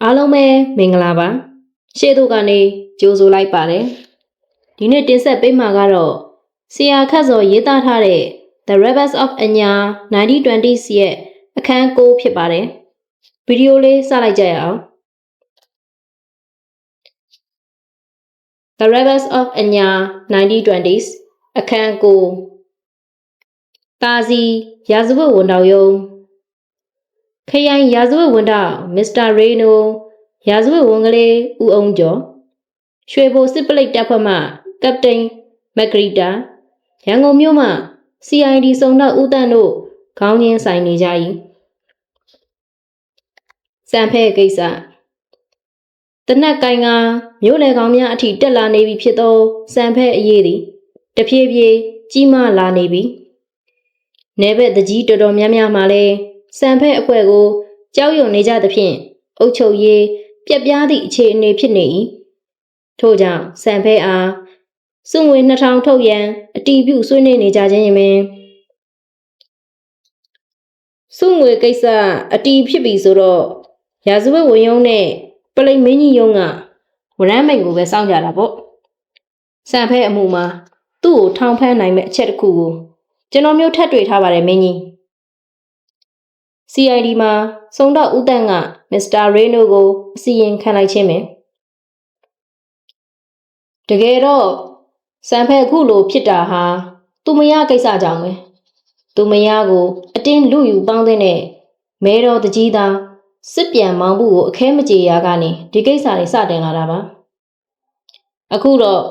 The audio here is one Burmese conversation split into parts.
အားလုံးပဲမင်္ဂလာပါရှေ့တို့ကနေကြိုဆိုလိုက်ပါတယ်ဒီနေ့တင်ဆက်ပေးမှာကတော့ဆရာခတ်စောရေးသားထားတဲ့ The Rebels of Anya 1920s ရဲ့အခန်း9ဖြစ်ပါတယ်ဗီဒီယိုလေးစလိုက်ကြရအောင် The Rebels of Anya 1920s အခန်း9တာစီရာဇဝတ်ဝန်တော်ယုံခရိုင်ရာဇဝတ်ဝန်တော်မစ္စတာရေနိုရာဇဝတ်ဝန်ကလေးဦးအောင်ကျော်ရွှေဘိုစစ်ပလိတ်တပ်ဖွဲ့မှကပတိန်မက်ဂရီတာရန်ကုန်မြို့မှ CID စုံတော့ဦးတန်းတို့ခေါင်းချင်းဆိုင်နေကြ၏စံဖဲကိစ္စတနက်ကင်ကမြို့နယ်ကောင်များအထိတက်လာနေပြီဖြစ်သောစံဖဲအရေးသည်တဖြည်းဖြည်းကြီးမားလာနေပြီနေဘက်တကြီးတော်တော်များများမှလည်းစံဖဲအဖွဲ့ကိုကြောက်ရွံ့နေကြသဖြင့်အုတ်ချုပ်ရေးပြက်ပြားသည့်အခြေအနေဖြစ်နေ၏ထို့ကြောင့်စံဖဲအားစွန့်ငွေ2000ထုတ်ရန်အတီးပြုဆွေးနွေးနေကြခြင်းပင်စွန့်ငွေကိစ္စအတီးဖြစ်ပြီဆိုတော့ရာဇဝတ်ဝင်ယုံနဲ့ပလိတ်မင်းကြီးယုံကဝရမ်းမိန်ကိုပဲစောင့်ကြတာပေါ့စံဖဲအမှုမှာသူ့ကိုထောင်ဖမ်းနိုင်မဲ့အချက်တစ်ခုကိုကျွန်တော်မျိုးထပ်တွေ့ထားပါတယ်မင်းကြီး CID မှာစုံတော့ဦးတန်းကမစ္စတာရေနိုကိုအစီရင်ခံလိုက်ခြင်းပင်တကယ်တော့စံဖဲအခုလိုဖြစ်တာဟာသူမရကိစ္စကြောင့်ပဲသူမရကိုအတင်းလူယူပေါင်းတဲ့မဲတော်တကြီးသားစစ်ပြန်မောင်းမှုကိုအခဲမကြေရာကနေဒီကိစ္စတွေစတင်လာတာပါအခုတော့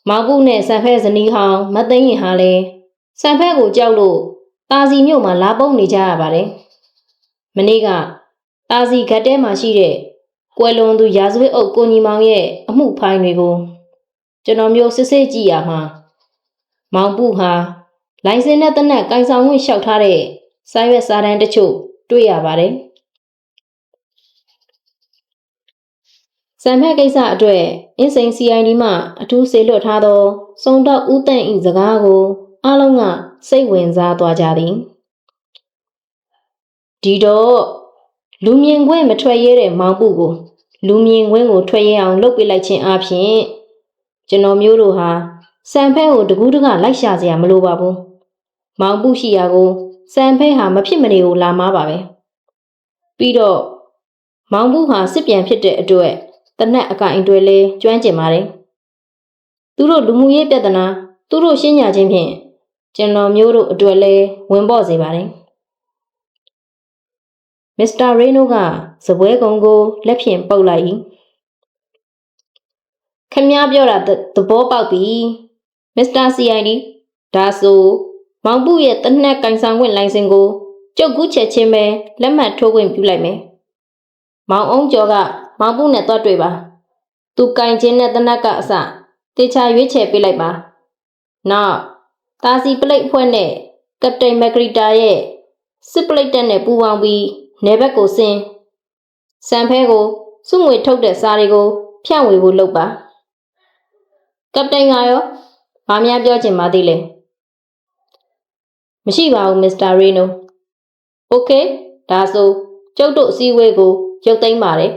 မောင်ပုနဲ့စံဖဲဇနီးဟောင်းမသိန်းရင်ဟာလဲစံဖဲကိုကြောက်လို့တာစီမြို့မှာလာပုန်းနေကြရပါတယ်မနေ့ကတာစီဂတ်တဲမှာရှိတဲ့ကွယ်လွန်သူရာဇဝတ်အုပ်ကိုညီမောင်ရဲ့အမှုဖိုင်တွေကိုကျွန်တော်မျိုးစစ်စစ်ကြည့်ရမှာမောင်ပုဟာလိုင်စင်နဲ့တနက်ကင်ဆောင်ဝင်လျှောက်ထားတဲ့စာရွက်စာတမ်းတချို့တွေ့ရပါတယ်စံဖက်ကိစ္စအတွက်အင်းစိန် CID မှအထူးစေလွှတ်ထားသောစုံတော့ဦးတန့်၏စကားကိုအားလုံးကစိတ်ဝင်စားသွားကြသည်ဒီတော့လူမြင်ခွင့်မထွက်ရဲတဲ့မောင်ပုကိုလူမြင်ခွင့်ကိုထွက်ရဲအောင်လုပ်ပေးလိုက်ခြင်းအပြင်ကျွန်တော်မျိုးတို့ဟာစံဖဲကိုတကူးတကလိုက်ရှာစရာမလိုပါဘူးမောင်ပုရှိရာကိုစံဖဲဟာမဖြစ်မနေကိုလာမှာပါပဲပြီးတော့မောင်ပုဟာစစ်ပြန်ဖြစ်တဲ့အတွက်တနက်အကင်တွေလဲကျွမ်းကျင်ပါတယ်သူတို့လူမှုရေးပြဿနာသူတို့ရှင်းညာခြင်းဖြင့်ကျွန်တော်မျိုးတို့အတွက်လဲဝင်ပေါ့စေပါတယ်မစ္စတာရေနိုကစပွဲကုံကိုလက်ဖြင့်ပုတ်လိုက်၏ခမည်းပြောတာသဘောပေါက်ပြီမစ္စတာ CID ဒါဆိုမောင်ပုရဲ့တနက်ကင်ဆောင်ခွင့်လိုင်စင်ကိုကျုပ်ကူးချက်ချင်းပဲလက်မှတ်ထိုးခွင့်ပြုလိုက်မယ်မောင်အောင်ကျော်ကမောင်ပုနဲ့တွားတွေ့ပါသူကင်ချင်းနဲ့တနက်ကအစတေချာရွေးချယ်ပေးလိုက်ပါနောက်တာစီပလိတ်အဖွဲ့နဲ့ကပတိန်မက်ဂရီတာရဲ့စစ်ပလိတ်တက်နဲ့ပူးပေါင်းပြီးနေဘက်ကိုဆင်းစံဖဲကိုစုငွေထုတ်တဲ့စာတွေကိုဖြန့်ဝေဖို့လုပ်ပါကပတိန်ကရောဘာများပြောချင်ပါသေးလဲမရှိပါဘူးမစ္စတာရေနိုโอเคဒါဆိုကျုပ်တို့အစည်းအဝေးကိုရုပ်သိမ်းပါတယ်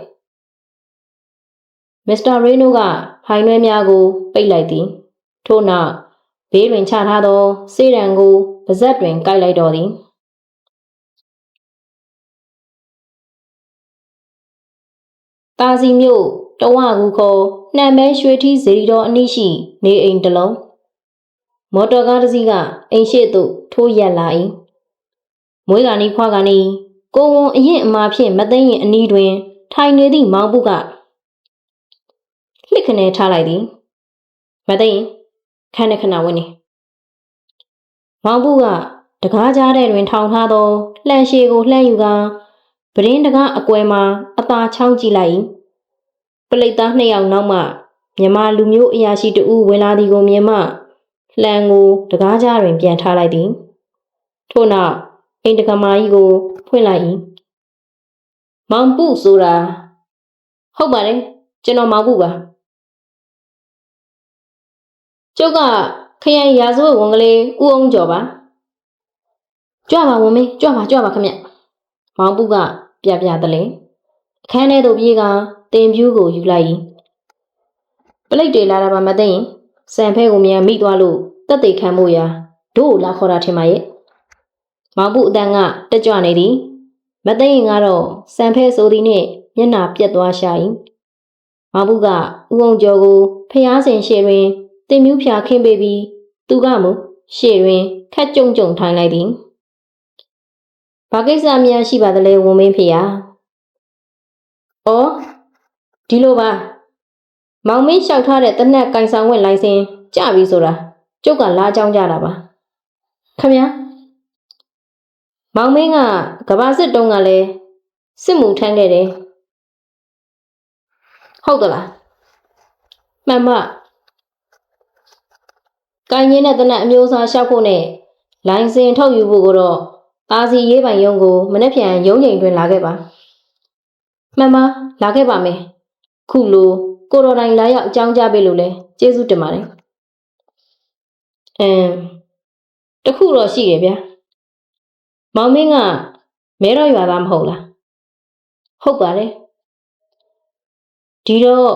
မစ္စတာရေနိုကဖိုင်နှဲများကိုပိတ်လိုက်သည်ထို့နောက်ဘေးတွင်ချထားသောစေးရန်ကိုပါဇက်တွင်ကိုက်လိုက်တော်သည်တာစီမြို့တဝကူခေါ်နှံမဲရွှေထီးစေရီတော်အနီးရှိနေအိမ်တစ်လုံးမော်တော်ကားတစ်စီးကအိမ်ရှိသို့ထိုးရက်လာ၏မွေးကနီးဖွားကနီးကိုဝန်အရင်အမာဖြင့်မသိရင်အနီးတွင်ထိုင်နေသည့်မောင်ပုကလှစ်ခနဲထားလိုက်သည်မသိရင်ခဏခဏဝင်နေမောင်ပုကတကားကြားထဲတွင်ထောင်ထားသောလှန်ရှည်ကိုလှမ်းယူကာပရင်းတကားအကွယ်မှာအသာချောင်းကြည့်လိုက်ပလိတ်သား2ယောက်နောက်မှမြမလူမျိုးအရာရှိတဦးဝင်လာသည်ကိုမြင်မှလှန်ကိုတကားကြားတွင်ပြန်ထားလိုက်သည်ထို့နောက်အိမ်တကမာကြီးကိုဖွင့်လိုက်၏မောင်ပုဆိုတာဟုတ်ပါတယ်ကျွန်တော်မောင်ပုပါကျုပ်ကခရိုင်ရာဇဝတ်ဝန်ကလေးဦးအောင်ကျော်ပါကြွပါဝန်မင်းကြွပါခင်ဗျမောင်ပုကပြပြတလဲ အခန်းထဲသို့ပြေးကတင်ပြူးကိုယူလိုက်၏ပလိတ်တွေလာတာပါမသိရင်စံဖဲကိုမြန်မိသွားလို့တက်သိခံဖို့ရာတို့လာခေါ်တာထင်ပါရဲ့မောင်ပုအတန်းကတက်ကြွနေသည်မသိရင်ကတော့စံဖဲဆိုသည်နှင့်မျက်နှာပြက်သွားရှာ၏မောင်ပုကဦးအောင်ကျော်ကိုဖျားစင်ရှေ့တွင်တင်မြူးဖြာခင်းပေးပြီးသူကမူရှေ့တွင်ခက်ကြုံကြုံထိုင်လိုက်သည်ဘာကိစ္စများရှိပါသလဲဝန်မင်းဖေ။အော်ဒီလိုပါမောင်မင်းလျှောက်ထားတဲ့တနက်ကင်ဆောင်ဝင်လိုင်စင်ကြပြီဆိုတာကျုပ်ကလာကြောင်းကြတာပါ။ခမညာမောင်မင်းကကဘာစစ်တုံးကလည်းစစ်မှုထမ်းခဲ့တယ်။ဟုတ်ကလား။မှန်ပါ။ကိုင်ရင်းတဲ့တနက်အမျိုးအစားလျှောက်ဖို့နဲ့လိုင်စင်ထုတ်ယူဖို့ကိုတော့တာစီရေးပိုင်ရုံးကိုမနေ့ပြန်ရုံးချိန်တွင်လာခဲ့ပါ။မှန်ပါလာခဲ့ပါမယ်။ခုလိုကိုတော်တိုင်လာရောက်အကြောင်းကြားပေးလို့လဲကျေးဇူးတင်ပါတယ်တခုတော့ရှိတယ်ဗျာမောင်မင်းကမဲတော်ရွာသားမဟုတ်လားဟုတ်ပါတယ်ဒီတော့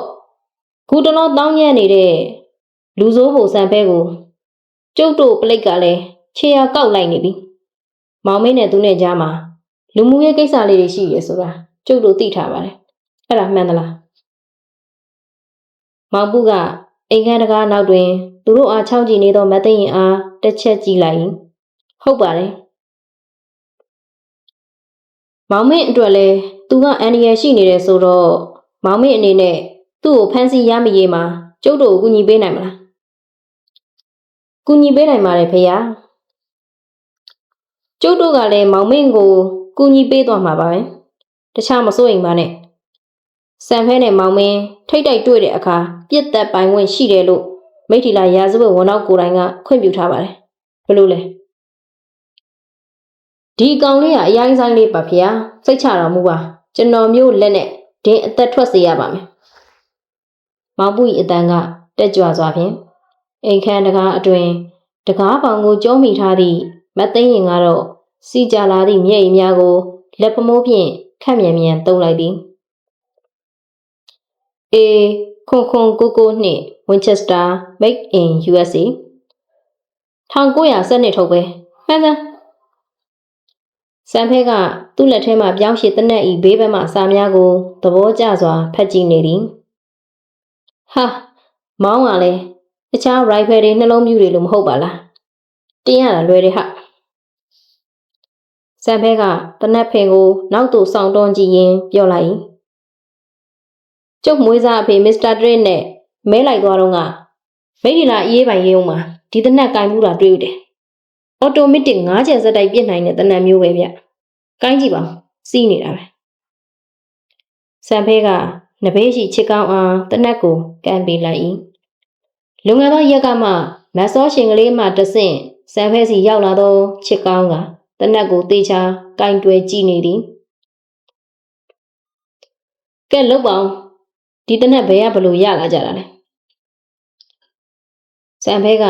ခုတလောတောင်းညံ့နေတဲ့လူစိုးဖို့စံဖဲကိုကျုပ်တို့ပလိတ်ကလည်းခြေရကောက်လိုက်နေပြီမောင်မင်းနဲ့သူနဲ့ကြားမှာလူမှုရေးကိစ္စလေးတွေရှိရဆိုတာကျုပ်တို့သိထားပါတယ်အဲ့ဒါမှန်သလားမောင်ပုကအိမ်ခန်းတကားနောက်တွင်သူတို့အားချောင်းကြည့်နေသောမသိရင်အားတစ်ချက်ကြည့်လိုက်ဟုတ်ပါတယ်မောင်မင်းအတွက်လဲသူကအန်ဒီရယ်ရှိနေတယ်ဆိုတော့မောင်မင်းအနေနဲ့သူ့ကိုဖမ်းဆီးရမရေးမှာကျုပ်တို့ကိုကူညီပေးနိုင်မလားကူညီပေးနိုင်ပါတယ်ဖေ။ကျုပ်တို့ကလည်းမောင်မင်းကိုကူညီပေးသွားမှာပါပဲတခြားမစိုးရင်ပါနဲ့စံဖဲနဲ့မောင်မင်းထိတ်တိုက်တွေ့တဲ့အခါပြစ်သက်ပိုင်ဝင်ရှိတယ်လို့မိထီလာရာဇဝတ်ဝန်တော်ကိုယ်တိုင်ကခွင့်ပြုထားပါတယ်ဘယ်လိုလဲဒီကောင်လေးကအရင်ဆိုင်လေးပါဖေ။စိတ်ချတော်မူပါကျွန်တော်မျိုးလက်နဲ့ဒင်းအသက်ထွက်စေရပါမယ်မောင်ပု၏အတန်ကတက်ကြွစွာဖြင့်အိမ်ခန်းတကားအတွင်တကားပေါင်ကိုကျုံးမိထားသည့်မသိရင်ကတော့စီကြလာသည့်မျက်ရည်များကိုလက်ဖမိုးဖြင့်ခက်မြန်မြန်တုံးလိုက်သည်အေခွန်ခွန်ကိုကိုနှင့် Winchester Made in USA 1912ထုတ်ပဲမှန်စမ်းစံဖဲကသူ့လက်ထဲမှပြောင်းရှိတနက်ဤဘေးဘက်မှစာများကိုသဘောကျစွာဖတ်ကြည့်နေသည်ဟာမောင်းကလည်းတခြား rifle တွေနှလုံးမြူတွေလို့မဟုတ်ပါလားတင်းရတာလွယ်တယ်ဟာစံဖဲကတနက်ဖင်ကိုနောက်သို့ဆောင်တွန်းကြည့်ရင်းပြောလိုက်ကျုပ်မွေးစားအဖေမစ္စတာဒရစ်နဲ့မဲလိုက်သွားတော့ကမိဒီလာအေးပိုင်ရုံမှာဒီတနက်ကင်မှုတာတွေ့တယ်အော်တိုမက်တစ်9ချက်စက်တိုက်ပြစ်နိုင်တဲ့တနက်မျိုးပဲဗျကိုင်းကြည့်ပါစီးနေတာပဲစံဖဲကနဘေးရှိချစ်ကောင်းအားတနက်ကိုကန်ပေးလိုက်၏လုံငယ်သောရက်ကမှမတ်စောရှင်ကလေးမှတဆင့်စံဖဲစီရောက်လာသောချစ်ကောင်းကတနက်ကိုတေချာကင်တွယ်ကြည့်နေသည်ကဲလုတ်ပါအောင်ဒီတနက်ဘယ်ကဘလို့ရလာကြတာလဲစံဖဲက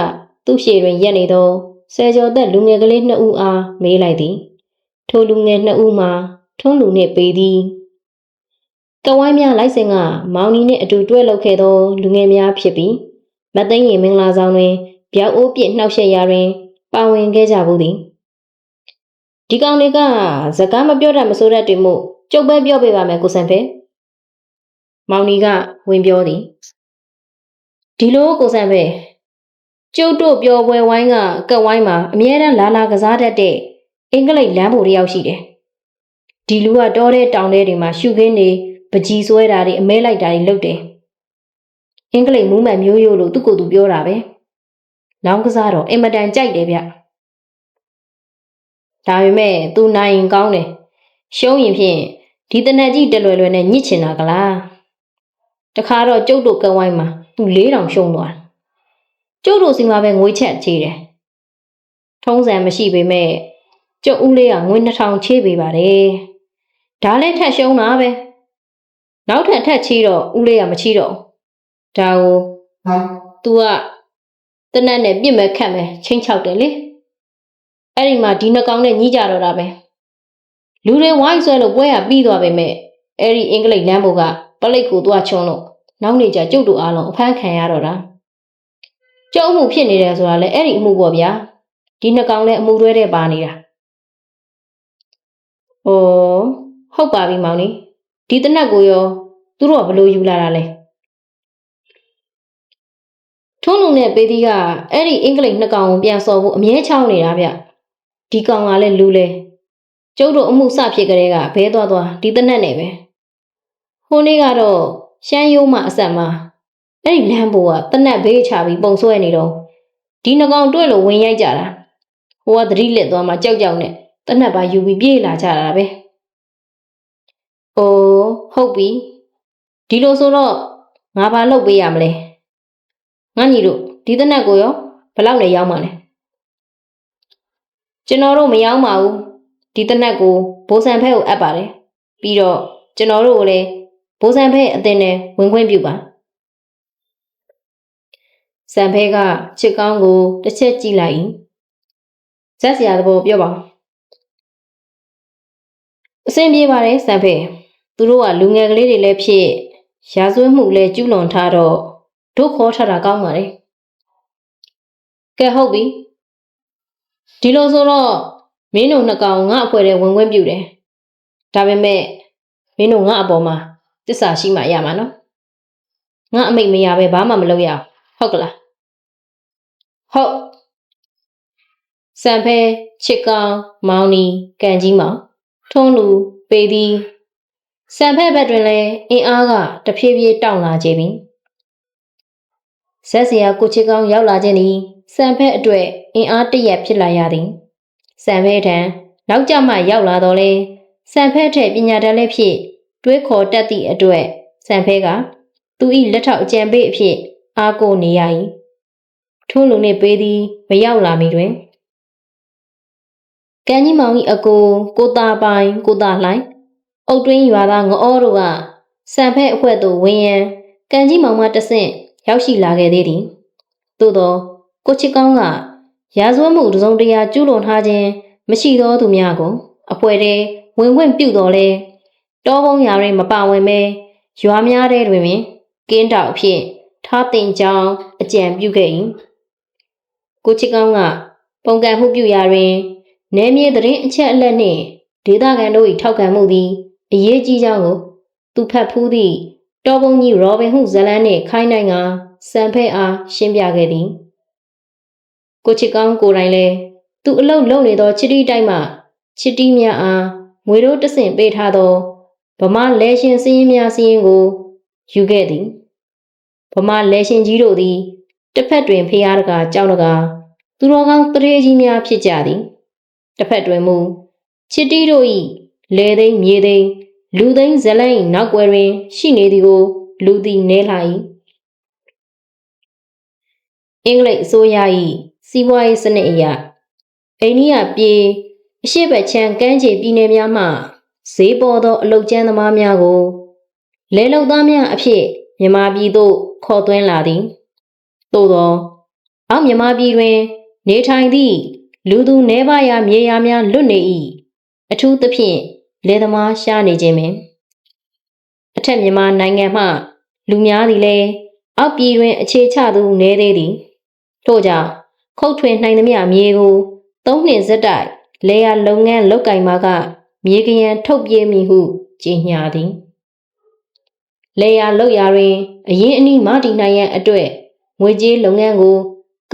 သူ့ရှေ့တွင်ရက်နေသောဆယ်ကျော်သက်လူငယ်ကလေး2ဦးအားမေးလိုက်သည်ထိုလူငယ်2ဦးမှာထုံးလူနှင့်ပေသည်ကဝိုင်းများလိုက်စင်ကမောင်နီနှင့်အတူတွဲလောက်ခဲ့သောလူငယ်များဖြစ်ပြီးမသိရင်မင်္ဂလာဆောင်တွင်ဗျောက်အိုးပြစ်နှောက်ယှက်ရာတွင်ပါဝင်ခဲ့ကြဘူးသည်ဒီကောင်တွေကစကားမပြောတတ်မဆိုတတ်တွေမို့ကျုပ်ပဲပြောပေးပါမယ်ကိုစံဖဲမောင်နီကဝင်ပြောသည်ဒီလိုကိုစံဖဲကျုပ်တို့ပြောပွဲဝိုင်းကကက်ဝိုင်းမှာအမြဲတမ်းလာကစားတတ်တဲ့အင်္ဂလိပ်လမ်းဖို့တယောက်ရှိတယ်ဒီလူကတောတဲ့တောင်တဲ့တွေမှာရှုခင်းနေပကြီးဆွဲတာတွေအမဲလိုက်တာတွေလုပ်တယ်အင်္ဂလိပ်မူးမှန်မျိုးရိုးလို့သူ့ကိုယ်သူပြောတာပဲလောင်းကစားတော့အင်မတန်ကြိုက်တယ်ဗျဒါပေမဲ့သူနိုင်ရင်ကောင်းတယ်ရှုံးရင်ဖြင့်ဒီတနက်ကြီးတလွယ်လွယ်နဲ့ညစ်ချင်တာကလားတခါတော့ကျုပ်တို့ကဝိုင်းမှာသူ4000ရှုံးသွားကျုပ်တို့စီမှာပဲငွေချက်ချေးတယ်ထုံးစံမရှိပေမဲ့ကျုပ်ဦးလေးကငွေ2000ချေးပေးပါတယ်ဒါလည်းထက်ရှုံးတာပဲနောက်ထပ်ချေးတော့ဦးလေးကမချေးတော့ဒါကို तू ကတနက်နဲ့ပြစ်မဲ့ခတ်မဲ့ချင်းချောက်တယ်လေအဲ့ဒီမှာဒီနှကောင်နဲ့ညှိကြတော့တာပဲလူတွေဝိုင်းဆွဲလို့ပွဲကပြီးသွားပေမဲ့ အဲ့ဒီအင်္ဂလိပ်လမ်းပေါ်ကပလိတ်ကိုသွားချွန်းလို့နောက်နေကျကျုပ်တို့အားလုံးအဖမ်းခံရတော့တာကျုပ်အမှုဖြစ်နေတယ်ဆိုတာလေအဲ့ဒီအမှုပေါ့ဗျာဒီနှစ်ကောင်လည်းအမှုတွဲတဲ့ပါနေတာဩဟုတ်ပါပြီမောင်နီဒီတနက်ကိုရောသူတို့ကဘလို့ယူလာတာလဲထုံးလုံးနဲ့ပေတီကအဲ့ဒီအင်္ဂလိပ်နှစ်ကောင်ကိုပြန်စော်ဖို့အမြဲချောင်းနေတာဗျဒီကောင်ကလည်းလူလဲကျုပ်တို့အမှုစဖြစ်ကြတဲ့ကဘဲသွားဒီတနက်နဲ့ပဲဟိုနေ့ကတော့ရှမ်းရိုးမှအဆက်မှာအဲ့ဒီလမ်းပေါ်ကတနက်ဘေးချပြီးပုံဆွဲနေတော့ဒီနှကောင်တွေ့လို့ဝင်ရိုက်ကြတာဟိုကသတိလက်သွားမှကြောက်နဲ့တနက်ပါယူပြီးပြေးလာကြတာပဲအိုးဟုတ်ပြီဒီလိုဆိုတော့ငါဘာလုပ်ပေးရမလဲငါညီတို့ဒီတနက်ကိုရောဘယ်လောက်နဲ့ရောက်မှလဲကျွန်တော်တို့မရောက်ပါဘူးဒီတနက်ကိုဘိုးဆန်ဖဲကိုအပ်ပါတယ်ပြီးတော့ကျွန်တော်တို့ကိုလည်းဘိုးဆန်ဖဲအတင်းနဲ့ဝင်ခွင့်ပြုပါဆန်ဖဲကချစ်ကောင်းကိုတစ်ချက်ကြည့်လိုက်ဇက်စရာသဘောပြောပါအဆင်ပြေပါတယ်ဆန်ဖဲသူတို့ကလူငယ်ကလေးတွေလည်းဖြစ်ရာဇဝတ်မှုလည်းကျူးလွန်ထားတော့တို့ခေါ်ထားတာကောင်းပါလေကဲဟုတ်ပြီဒီလိုဆိုတော့မင်းတို့နှစ်ကောင်ငါ့အဖွဲ့ထဲဝင်ခွင့်ပြုတယ်ဒါပေမဲ့မင်းတို့ငါ့အပေါ်မှာတစ္ဆာရှိမှရမှာနော်ငါအမိတ်မရပဲဘာမှမလုပ်ရအောင်ဟုတ်ကလားဟုတ်စံဖဲချစ်ကောင်မောင်နီကန်ကြီးမောင်ထုံးလူပေသည်စံဖဲဘက်တွင်လည်းအင်အားကတဖြည်းဖြည်းတောင့်လာကြပြီဇက်စရာကိုချစ်ကောင်ရောက်လာခြင်းသည်စံဖဲအတွက်အင်အားတရက်ဖြစ်လာရသည်စံဖဲထံနောက်ကျမှရောက်လာတော့လေစံဖဲထက်ပညာတတ်လည်းဖြစ်တွေးခေါ်တတ်သည့်အတွက်စံဖဲကသူ၏လက်ထောက်အကြံပေးအဖြစ်အားကိုးနေရ၏ထုံးလူနှင့်ပေးသည်မရောက်လာမီတွင်ကန်ကြီးမောင်၏အကိုသားပိုင်ကိုသားလှိုင်အုတ်တွင်းရွာသားငအောတို့ကစံဖဲအဖွဲ့သို့ဝင်ရန်ကန်ကြီးမောင်မှတဆင့်ရောက်ရှိလာခဲ့သေးသည်သို့သောကိုချစ်ကောင်းကရာဇဝတ်မှုတစုံတရာကျူးလွန်ထားခြင်းမရှိသောသူများကိုအဖွဲ့ထဲဝင်ခွင့်ပြုတော်လဲတောဘုံရာတွင်မပါဝင်ပဲရွာများထဲတွင်ကင်းတောက်အဖြစ်ထားတင်ကြောင်းအကြံပြုခဲ့၏ကိုချစ်ကောင်းကပုံကံမှုပြုရာတွင်နယ်မြေသတင်းအချက်အလက်နှင့်ဒေသခံတို့၏ထောက်ခံမှုသည်အရေးကြီးကြောင်းကိုသူဖတ်ဖူးသည့်တောဘုံကြီးရောဘင်ဟုဇလန်းနှင့်ခိုင်းနိုင်ကစံဖဲအားရှင်းပြခဲ့သည်ကိုချစ်ကောင်းကိုယ်တိုင်လည်းသူအလုပ်လုပ်နေသောချစ်တီးတိုက်မှချစ်တီးများအားငွေတို့တဆင့်ပေးထားသောဗမာလဲရှင်စည်းရင်းများစည်းရင်းကိုယူခဲ့သည်ဗမာလဲရှင်ကြီးတို့သည်တစ်ဖက်တွင်ဖျားတကာကြောက်တကာသူတော်ကောင်းတရေကြီးများဖြစ်ကြသည်တစ်ဖက်တွင်မူချစ်တီးတို့၏လေသိမ်းမြေသိမ်းလူသိမ်းဇလန်း၏နောက်ွယ်တွင်ရှိနေသည်ကိုလူသည်နဲလာ၏အင်္ဂလိပ်အစိုးရ၏စီးပွားရေးစနစ်အရအိန္ဒိယပြည်အရှေ့ဘက်ခြမ်းကမ်းခြေပြည်နယ်များမှဈေးပေါ်သောအလုတ်ကျန်းသမားများကိုလဲလုံသားများအဖြစ်မြန်မာပြည်သို့ခေါ်သွင်းလာသည်သို့သောအောက်မြန်မာပြည်တွင်နေထိုင်သည့်လူသူနှဲပါရာမြေယာများလွတ်နေ၏အထူးသဖြင့်လယ်သမားရှားနေခြင်းပင်အထက်မြန်မာနိုင်ငံမှလူများသည်လည်းအောက်ပြည်တွင်အခြေချသူနေသေးသည်ထို့ကြောင့်ခုတ်ထွင်နိုင်သမျှမြေကိုသုံးနှစ်ဆက်တိုက်လေယာလုပ်ငန်းလုပ်ကင်မှာကမြေကရန်ထုတ်ပြေးမည်ဟုကြေညာသည်လေယာလုပ်ရာတွင်အရင်အနည်းမတည်နိုင်ရန်အတွက်ငွေကြေးလုပ်ငန်းကို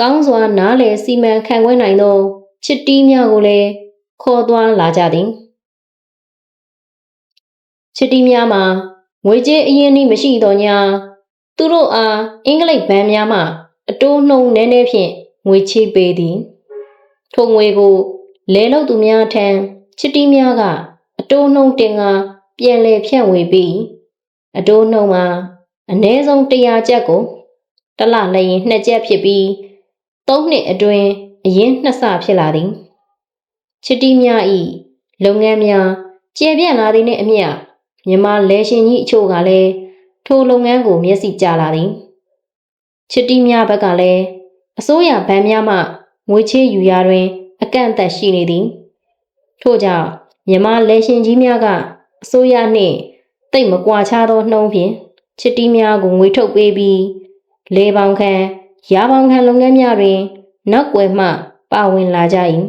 ကောင်းစွာနားလည်စီမံခန့်ခွဲနိုင်သောချစ်တီးများကိုလည်းခေါ်သွားလာကြသည်ချစ်တီးများမှာငွေကြေးအရင်နည်းမရှိတော့ညာသူတို့အားအင်္ဂလိပ်ဘဏ်များမှအတိုးနှုန်းနည်းနည်းဖြင့်ငွေချေးပေးသည်ထိုငွေကိုလဲလုပ်သူများထံချစ်တီးများကအတိုးနှုန်းတင်ကပြန်လည်ဖြန့်ဝေပြီးအတိုးနှုန်းမှာအနည်းဆုံး100ကျပ်ကိုတစ်လလည်းရင်2ကျပ်ဖြစ်ပြီး3နှစ်အတွင်းအရင်2ဆဖြစ်လာသည်ချစ်တီးများ၏လုပ်ငန်းများကျေပြန့်လာသည်နှင့်အမျှမြန်မာလဲရှင်ကြီးအချို့ကလည်းထိုလုပ်ငန်းကိုမျက်စိကျလာသည်ချစ်တီးများဘက်ကလည်းအစိုးရဘဏ်များမှငွေချေးယူရာတွင်အကန့်အသတ်ရှိနေသည်ထို့ကြောင့်မြန်မာလဲရှင်ကြီးများကအစိုးရနှင့်တ တိတ်မကွာခြားသောနှုံးဖြင့်ချစ်တီးများကိုငွေထုတ်ပေးပြီးလေပေါင်ခံရာပေါင်ခံလုပ်ငန်းများတွင်နောက်ွယ်မှပါဝင်လာကြ၏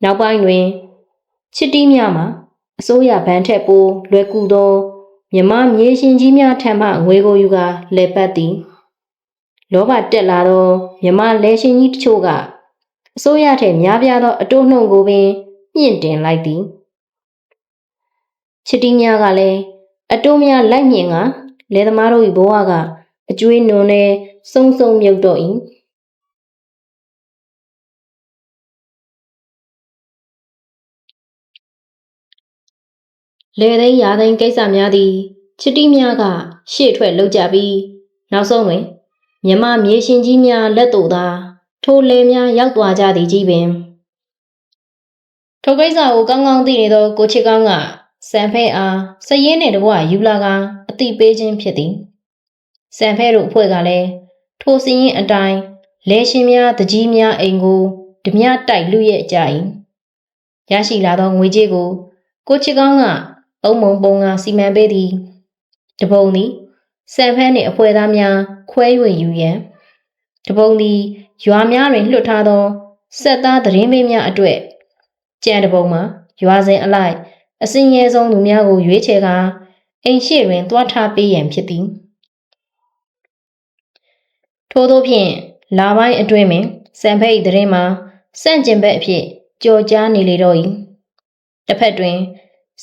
နောက်ပိုင်းတွင်ချစ်တီးများမှာအစိုးရဗန်ထက်ပိုလွယ်ကူသောမြမမြေရှင်ကြီးများထံမှငွေကိုယူကာလဲပတ်သည်လောဘတက်လာသောမြမလဲရှင်ကြီးတချို့ကအစိုးရထက်များပြားသောအတိုးနှုန်းကိုပင်မြင့်တင်လိုက်သည်ချစ်တီးများကလည်းအတိုးများလိုက်မြင့်ကလယ်သမားတို့၏ဘဝကအကျွေးနွန်နဲ့စုံစုံမြုပ်တော့၏လေသိန်းရာသိန်းကိစ္စများသည်ချစ်တီးများကရှေ့ထွက်လုပ်ကြပြီးနောက်ဆုံးတွင်မြမမြေရှင်ကြီးများလက်သို့သာထိုလေများရောက်သွားကြသည်ကြီးပင်ထိုကိစ္စကိုကောင်းကောင်းသိနေသောကိုချစ်ကောင်းကစံဖဲအားစည်ရင်းနှင့်တကွယူလာကအတိပေးခြင်းဖြစ်သည်စံဖဲတို့အဖွဲ့ကလည်းထိုစည်ရင်းအတိုင်းလေရှင်များတကြီးများအိမ်ကိုဓမြတိုက်လူရဲ့ကြ၏ရရှိလာသောငွေကြေးကိုကိုချစ်ကောင်းကအုံမုံပုံကစီမံပေးသည်တပုံသည်စံဖဲနှင့်အဖွဲ့သားများခွဲ၍ယူရန်တပုံသည်ရွာများတွင်လွှတ်ထားသောဆက်သားသတင်းပေးများအတွက်ကြံတပုံမှာရွာစဉ်အလိုက်အစင်းရဲဆုံးသူများကိုရွေးချယ်ကာအိမ်ရှိတွင်တွားထားပေးရန်ဖြစ်သည်ထို့သောဖြင့်လာပိုင်းအတွင်းပင်စံဖဲ၏သတင်းမှာစန့်ကျင်ဘက်အဖြစ်ကြော်ကြားနေလေတော့၏တစ်ဖက်တွင်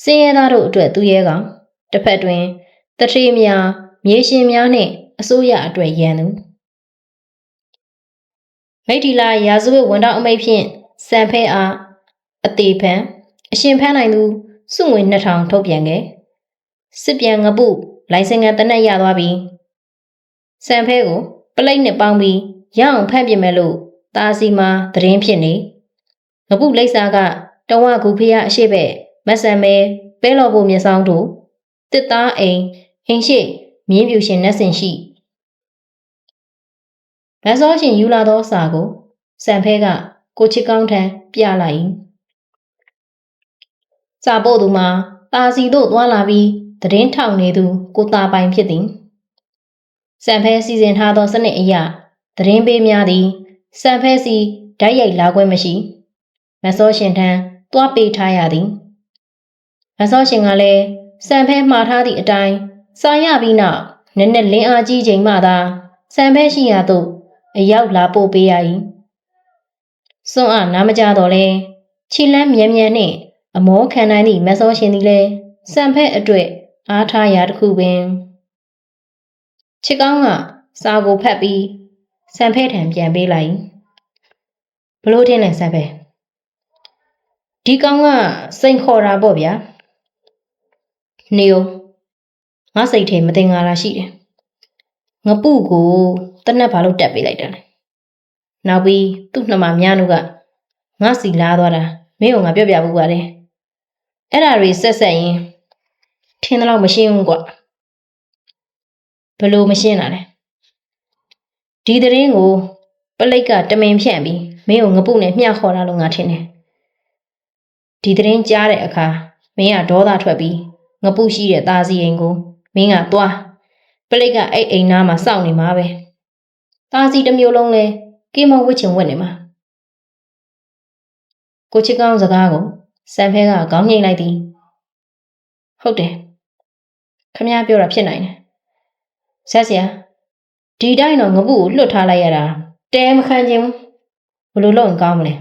စင်းရဲသားတို့အတွက်သူရဲကောင်တစ်ဖက်တွင်တထေးများမြေရှင်များနှင့်အစိုးရအတွက်ရန်သူမိထီလာရာဇဝတ်ဝန်တော်အမိတ်ဖြင့်စံဖဲအားအသေးဖန်အရှင်ဖမ်းနိုင်သူစုငွေ2000ထုတ်ပြန်ခဲ့စစ်ပြန်ငပုလိုင်စင်ကတနက်ရသွားပြီးစံဖဲကိုပလိတ်နဲ့ပေါင်းပြီးရအောင်ဖမ်းပြမယ်လို့တာစီမှာသတင်းဖြစ်နေငပုလိပ်စာကတဝကူဖျားအရှိပဲမဆန်မဲပဲလော်ဖို့မျက်စောင်းတို့တစ်သားအိမ်ရှိမြင်းပြူရှင်နှက်စင်ရှိမဆောရှင်ယူလာသောစာကိုစံဖဲကကိုချစ်ကောင်းထံပြလိုက်စာပို့သူမှာတာစီတို့သွားလာပြီးသတင်းထောက်နေသူကိုတာပိုင်ဖြစ်သည်စံဖဲစီစဉ်ထားသောစနစ်အရသတင်းပေးများသည်စံဖဲစီဓာတ်ရိုက်လာခွင့်မရှိမဆောရှင်ထံတွားပေးထားရသည်မဆောရှင်ကလည်းစံဖဲမှားထားသည့်အတိုင်းစာရပြီးနောက်နက်နက်လင်းအားကြီးချိန်မှသာစံဖဲရှိရာသို့အရောက်လာပို့ပေးရ၏စွန့်အားနားမကြတော့လဲခြေလန်းမြန်မြန်နှင့်အမောခံနိုင်သည့်မဆောရှင်သည်လည်းစံဖဲအတွက်အားထားရာတစ်ခုပင်ချစ်ကောင်းကစာကိုဖတ်ပြီးစံဖဲထံပြန်ပေးလိုက်ဘလို့ထင်းလဲစံဖဲဒီကောင်ကစိန်ခေါ်တာပေါ့ဗျာနေဦးငါစိတ်ထဲမတင်ငါတာရှိတယ်ငပုကိုတနက်ဘာလို့တက်ပေးလိုက်တာလဲနောက်ပြီးသူ့နှမများနုကငါစီလာသွားတာမင်းကငါပြောပြဘူးပါတယ်အဲ့ဒါတွေဆက်ဆက်ရင်ထင်းတော့မရှင်းဘူးကွဘလို့မရှင်းတာလဲဒီသတင်းကိုပလိတ်ကတမင်ဖြန့်ပြီးမင်းကိုငပုနဲ့မျှခေါ်တာလို့ငါထင်တယ်ဒီသတင်းကြားတဲ့အခါမင်းကဒေါသထွက်ပြီးငပုရှိတဲ့သားစီအိမ်ကိုမင်းကသွားပလိတ်ကအဲ့အိမ်နားမှာစောင့်နေမှာပဲသားစီတစ်မျိုးလုံးလဲကိမဝစ်ချင်ဝတ်နေမှာကိုချစ်ကောင်းစကားကိုစံဖဲကခေါင်းငိမ့်လိုက်သည်ဟုတ်တယ်ခမည်းပြောတာဖြစ်နိုင်တယ်ဆက်စရာဒီတိုင်းတော့ငပုကိုလွတ်ထားလိုက်ရတာတဲမခံချင်ဘူးဘလို့လုပ်ရင်ကောင်းမလဲ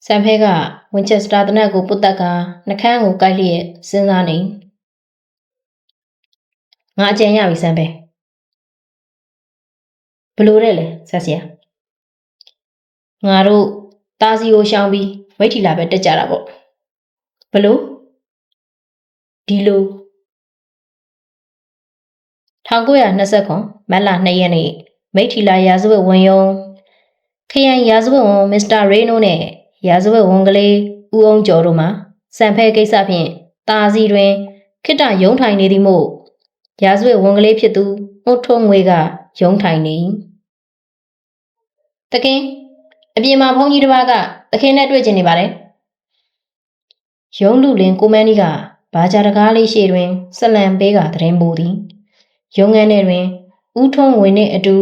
စံဖဲကဝင်ချက်စတာတနက်ကိုပုတ်တက်ကနှခမ်းကိုကိုက်လျက်စဉ်းစားနေငါအကြံရပြီစံဖဲဘလို့တဲ့လဲဆက်စရာငါတို့တာစီကိုရှောင်ပြီးမိထီလာပဲတက်ကြတာပေါ့ဘလို့ဒီလို1929မတ်လ2ရက်နေ့မိထီလာရာဇဝတ်ဝန်ယုံခရိုင်ရာဇဝတ်ဝန်မစ္စတာရေနိုနဲ့ရာဇဝတ်ဝန်ကလေးဦးအောင်ကျော်တို့မှာစံဖဲကိစ္စဖြင့်တာစီတွင်ခိတ္တရုံးထိုင်နေသည်မို့ရာဇဝတ်ဝန်ကလေးဖြစ်သူနှုတ်ထုံးငွေကရုံးထိုင်နေတကင်းအပြင်မှာဘုန်းကြီးတစ်ပါးကတခင်နဲ့တွေ့ကျင်နေပါတယ် ရုံးလူလင်ကိုမန်းကြီးကဘာကြတကားလေးရှေ့တွင်ဆက်လံပေးကသတင်းပို့သည်ရုံးငန်းထဲတွင်ဦးထွန်းဝင်းနှင့်အတူ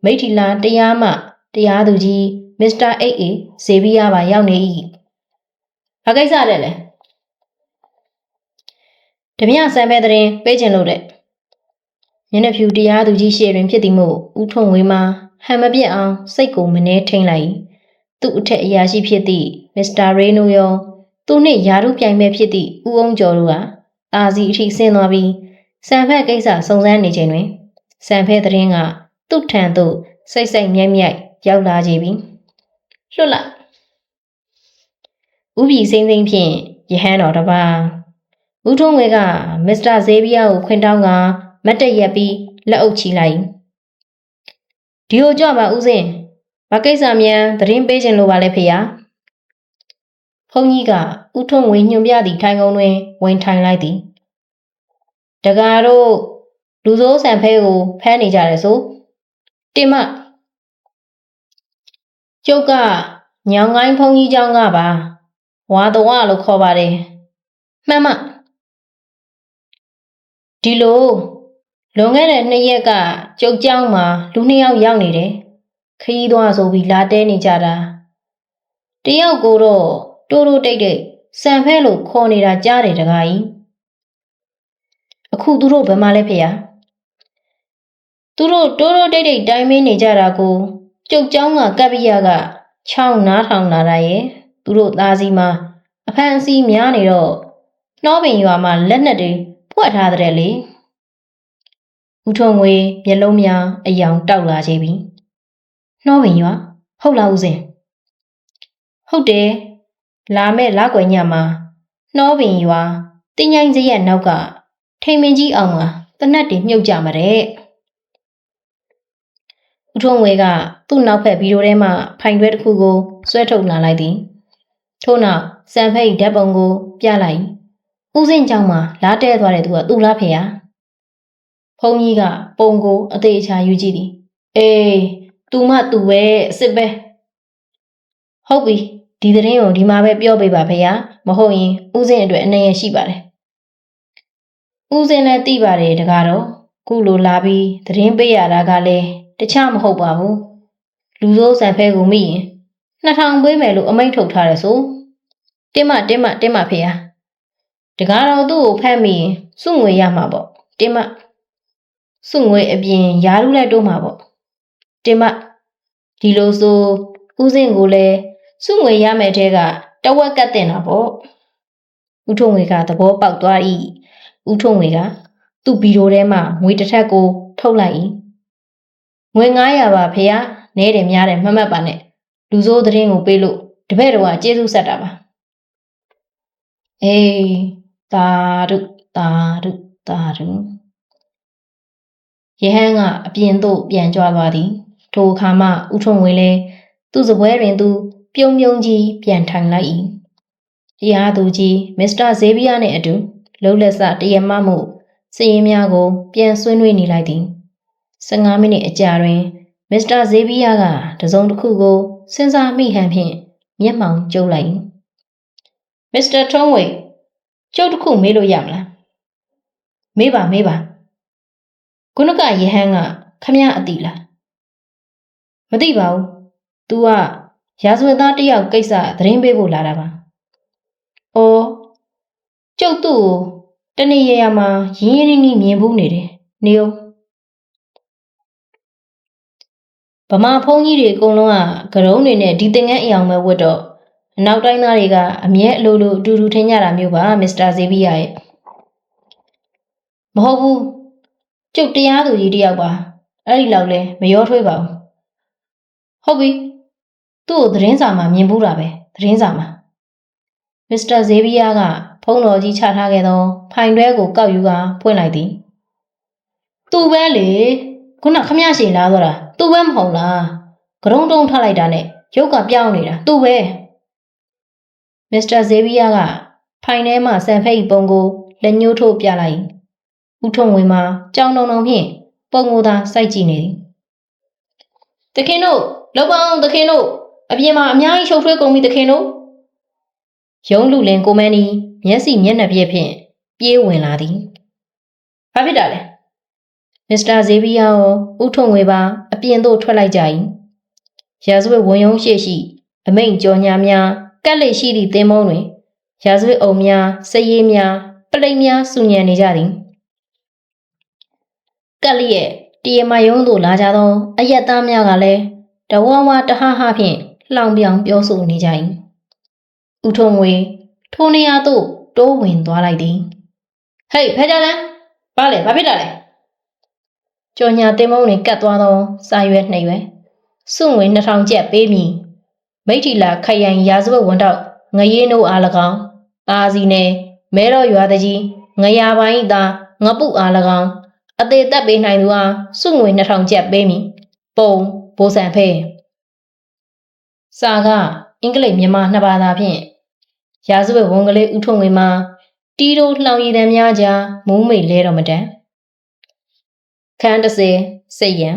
မိထီလာတရားမှတရားသူကြီးမစ္စတာအိတ်အေဇေဗီယာပါရောက်နေ၏ဘာကိစ္စတဲ့လဲဓမြဆံပဲသတင်းပေးခြင်းလို့တဲ့မျက်နှာဖြူတရားသူကြီးရှေ့တွင်ဖြစ်သည်မို့ဦးထွန်းဝင်းမှာဟန်မပြတ်အောင်စိတ်ကိုမနှဲထိန်လိုက်သူ့အထက်အရာရှိဖြစ်သည့်မစ္စတာရေနိုယောသူနှင့်ယာရုပြိုင်မဲ့ဖြစ်သည့်ဦးအောင်ကျော်တို့ကအာစီအထိဆင်းသွားပြီးစံဖက်ကိစ္စစုံစမ်းနေချိန်တွင်စံဖက်သတင်းကသူ့ထံသို့စိတ်မြိုက်ရောက်လာကြပြီလွတ်လိုက်ဥပီစိမ့်ဖြင့်ယဟန်တော်တစ်ပါးဦးထွန်းဝေကမစ္စတာဇေဗီယာကိုခွင်တောင်းကမတ်တက်ရက်ပြီးလက်အုပ်ချီလိုက်ဒီကိုကြွပါဦးစင်ဘာကိစ္စမြန်သတင်းပေးခြင်းလိုပါလဲဖေယာဖုန်းကြီးကဦးထွန်းဝေညွှန်ပြသည့်ထိုင်ကုန်တွင်ဝင်ထိုင်လိုက်သည်တကားတို့လူစိုးဆန်ဖဲကိုဖမ်းနေကြတယ်ဆိုတင်မကျုပ်ကညောင်ကိုင်းဖုန်းကြီးเจ้าကပါဝါတော်လို့ခေါ်ပါတယ်မှန်မဒီလိုလွန်ခဲ့တဲ့2 ရက်ကကျုပ်เจ้าမှာလူ2 ယောက်ရောက်နေတယ်ခရီးသွားဆိုပြီးလာတဲနေကြတာတယောက်ကိုတော့တိုးတိတ်စံဖဲလို့ခေါ်နေတာကြားတယ်တကားကြီးအခုသူတို့ဘယ်မှာလဲဖေယာသူတို့တိုးတိတ်တိုင်းမင်းနေကြတာကိုကျုပ်เจ้าကကပ်ပိယကချောင်းနားထောင်လာတာရဲ့သူတို့သားစီမှာအဖန်အဆီးများနေတော့နှောပင်ရွာမှာလက်နက်တွေဖွက်ထားတဲ့လေဦးထုံငွေမျက်လုံးများအယောင်တောက်လာကြပြီနှောပင်ရွာဟုတ်လားဦးစင်ဟုတ်တယ်လာမဲ့လကွယ်ညမှာနှောပင်ရွာတင်းញိုင်းစရက်နောက်ကထိန်မင်းကြီးအောင်မှာတနတ်တွေမြုပ်ကြမှာတဲ့ဦးထုံငွေကသူ့နောက်ဖက်ဗီဒီယိုထဲမှာဖိုင်တွဲတစ်ခုကိုဆွဲထုတ်လာလိုက်သည်ထို့နောက်စံဖိတ်ဓာတ်ပုံကိုပြလိုက်ဦးစင်ကြောင့်မှလားတဲသွားတဲ့သူကသူ့လားဖေယာဖုန်းကြီးကပုံကိုအသေးချာယူကြည့်သည်အေးသူမှသူပဲအစ်စ်ပဲဟုတ်ပြီဒီသတင်းကိုဒီမှာပဲပြောပေးပါဖေယာမဟုတ်ရင်ဦးစင်အတွက်အနေရရှိပါတယ်ဦးစင်လည်းသိပါတယ်တကားတော့ခုလိုလာပြီးသတင်းပေးရတာကလည်းတခြားမဟုတ်ပါဘူးလူစိုးစံဖဲကိုမိရင်2000ပေးမယ်လို့အမိန့်ထုတ်ထားတယ်ဆိုတင်းမဖေယာတကားတော့သူ့ကိုဖမ်းမိရင်စုငွေရမှာပေါ့တင်းမစုငွေအပြင်ယာရုလည်းတိုးမှာပေါ့တင်းမဒီလိုဆိုဦးစင်ကိုလည်းစုငွေရမယ်တဲ့ကတဝက်ကတ်တင်တာပေါ့ဦးထုံငွေကသဘောပေါက်သွား၏ဦးထုံငွေကသူ့ဗီဒီယိုထဲမှာငွေတစ်ထပ်ကိုထုတ်လိုက်၏ငွေ900ပါဖေယာနဲတယ်များတယ်မှတ်ပါနဲ့လူစိုးသတင်းကိုပေးလို့တပည့်တော်ကကျေးဇူးဆက်တာပါအေးတာဒုယဟန်ကအပြင်သို့ပြန်ကြွသွားသည်ထိုအခါမှဦးထွန်းဝင်းလည်းသူ့စပွဲတွင်သူပြုံကြီးပြန်ထိုင်လိုက်၏တရားသူကြီးမစ္စတာဇေဗီယာနှင့်အတူလှုပ်လက်စတရမမှုစည်ရင်များကိုပြန်ဆွေးနွေးနေလိုက်သည်15 မိနစ်အကြာတွင်မစ္စတာဇေဗီယာကတစုံတစ်ခုကိုစဉ်းစားမိဟန်ဖြင့်မျက်မှောင်ကျုပ်လိုက်မစ္စတာထုံးဝေကျုပ်တစ်ခုမေးလို့ရမလားမေးပါခုနကယဟန်ကခမရအတိလားမသိပါဘူး तू ကရာဇဝတ်သားတယောက်ကိစ္စသတင်းပေးဖို့လာတာပါအော်ကျုပ်သူ့ကိုတနေ့ရရမှာရင်းနှီးမြင်ဘူးနေတယ်နေဦးဗမာဖုန်းကြီးတွေအကုန်လုံးကကရုံးတွေနဲ့ဒီသင်္ကန်းအယောင်ပဲဝတ်တော့အနောက်တိုင်းသားတွေကအမြဲအလိုအတူတူထင်ကြတာမျိုးပါမစ္စတာဇေဗီယာရဲ့မဟုတ်ဘူးကျုပ်တရားသူကြီးတယောက်ပါအဲ့ဒီလောက်လဲမရောထွေးပါဘူးဟုတ်ပြီသူ့ကိုသတင်းစာမှာမြင်ဘူးတာပဲသတင်းစာမှာမစ္စတာဇေဗီယာကဖုန်းတော်ကြီးချထားခဲ့သောဖိုင်တွဲကိုကောက်ယူကာဖွင့်လိုက်သည်သူပဲလေခုနခမရရှင်လာသွားတာသူပဲမဟုတ်လားကရုံးတုံးထားလိုက်တာနဲ့ရုပ်ကပြောင်းနေတာသူပဲမစ္စတာဇေဗီယာကဖိုင်ထဲမှဆန်ဖိတ်ပုံကိုလက်ညှိုးထိုးပြလိုက်ဦးထုံဝေမှာကြောင်တုံဖြင့်ပုံကိုသာစိုက်ကြည့်နေသည်တခင်တို့လောက်ပါအောင်တခင်တို့အပြင်မှာအများကြီးရှုပ်ထွေးကုန်ပြီတခင်တို့ ရုံးလူလင်ကိုမန်းဒီမျက်စိမျက်နှာပြည့်ဖြင့်ပြေးဝင်လာသည်။ဘာဖြစ်တာလဲ။မစ္စတာဇေဗီယာရောဦးထွန်းငွေပါအပြင်သို့ထွက်လိုက်ကြ၏။ရာဇဝတ်ဝန်ရုံးရှိအမိန့်ကြော်ညာများကက်လက်ရှိသည့်သင်းမုံတွင်ရာဇဝတ်အုံများစရေးများပလိတ်များစုညံနေကြသည်။ကက်လက်ရဲ့တရမယုံသို့လာကြသောအယက်သားများကလည်းတဝါဝါတဟဟဖြင့်လှောင်ပြောင်ပြောဆိုနေကြ၏။ဦးထွန်းငွေထိုနေရာသို့တိုးဝင်သွားလိုက်သည်။ဟေးဖဲကြလန်းဘာလဲဘာဖြစ်တာလဲ။ကြော်ညာတင်မုံတွင်ကတ်သွားသောစာရွက်2ရွက်စွန့်ငွေ2000ကျပ်ပေးမည်။မိထီလာခိုင်ရိုင်ရာဇဝတ်ဝန်တော့ငရေးနိုးအား၎င်းအာစီနယ်မဲတော်ရွာတကြီးငရာပိုင်းသာငပုအား၎င်းအသေးသက်ပေးနိုင်သူအားစွန့်ငွေ2000ကျပ်ပေးမည်။ပုံဘိုးဆန်ဖဲစာကအင်္ဂလိပ်မြန်မာ2ဘာသာဖြင့်ရာဇဝတ်ဝန်ကလေးဦးထွန်းငွေမှာတီးတိုးလှောင်ရည်တံများကြားမူးမိတ်လဲတော်မတန်ခန်း30စိတ်ရန်